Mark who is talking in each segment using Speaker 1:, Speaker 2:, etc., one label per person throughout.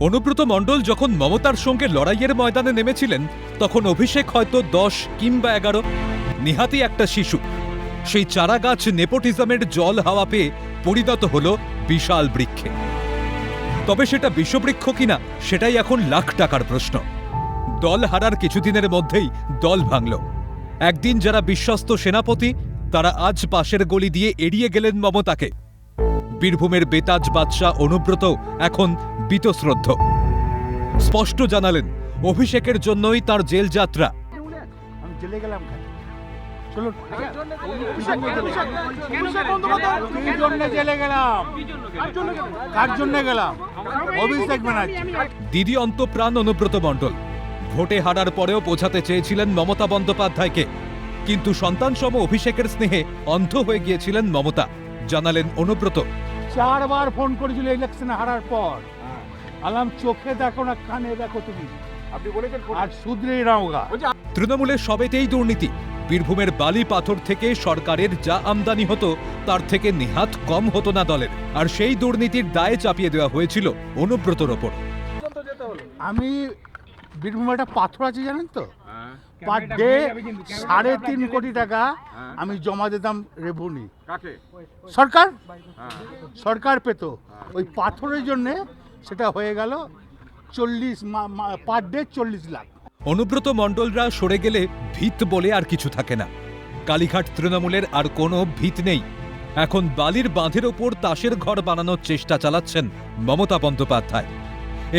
Speaker 1: অনুব্রত মণ্ডল যখন মমতার সঙ্গে লড়াইয়ের ময়দানে নেমেছিলেন তখন অভিষেক হয়তো 10 কিংবা 11, নিহাতি একটা শিশু। সেই চারাগাছ নেপোটিজমের জল হাওয়া পেয়ে পরিণত হলো বিশাল বৃক্ষে। তবে সেটা বিষবৃক্ষ কিনা সেটাই এখন লাখ টাকার প্রশ্ন। দল হারার কিছুদিনের মধ্যেই দল ভাঙল। একদিন যারা বিশ্বস্ত সেনাপতি তারা আজ পাশের গলি দিয়ে এড়িয়ে গেলেন মমতাকে। বীরভূমের বেতাজ বাদশাহ অনুব্রত এখন বীতশ্রদ্ধ। স্পষ্ট জানালেন অভিষেকের জন্যই তার জেল যাত্রা।
Speaker 2: আমি জেলে গেলাম চলুন জেলে গেলাম, কার জন্য গেলাম? অভিষেক ব্যানার্জি।
Speaker 1: দিদি অন্তপ্রাণ অনুব্রত মণ্ডল ভোটে হারার পরেও বোঝাতে চেয়েছিলেন মমতা বন্দ্যোপাধ্যায়কে, কিন্তু সন্তানসম অভিষেকের স্নেহে অন্ধ হয়ে গিয়েছিলেন মমতা, জানালেন অনুব্রত।
Speaker 2: 4 বার ফোন করেছিল ইলেকশনে হারার পর, আলাম চোখে দেখো না কানে দেখো তুমি, আপনি বলেছেন আর শুধরেই রাওগা।
Speaker 1: তৃণমূলের সবেতেই দুর্নীতি। বীরভূমের বালি পাথর থেকে সরকারের যা আমদানি হতো তার থেকে নেহাত কম হতো না দলের, আর সেই দুর্নীতির দায়ে চাপিয়ে দেওয়া হয়েছিল অনুব্রতর ওপর।
Speaker 2: আমি বীরভূমে একটা পাথর আছে জানেন তো, পার ডে 3.5 কোটি টাকা আমি জমা দিতাম রেভিনিউ। সরকার সরকার পেত ওই পাথরের জন্য, সেটা হয়ে গেল 40 পার ডে 40 লাখ।
Speaker 1: অনুব্রত মণ্ডলরা সরে গেলে ভিত বলে আর কিছু থাকে না। কালীঘাট তৃণমূলের আর কোনো ভিত নেই। এখন বালির বাঁধের ওপর তাসের ঘর বানানোর চেষ্টা চালাচ্ছেন মমতা বন্দ্যোপাধ্যায়।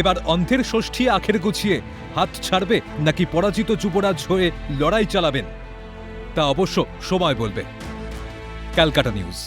Speaker 1: এবার অন্ধের ষষ্ঠী আখের গুছিয়ে হাত ছাড়বে নাকি পরাজিত যুবরাজ হয়ে লড়াই চালাবেন তা অবশ্য সময় বলবে। ক্যালকাটা নিউজ।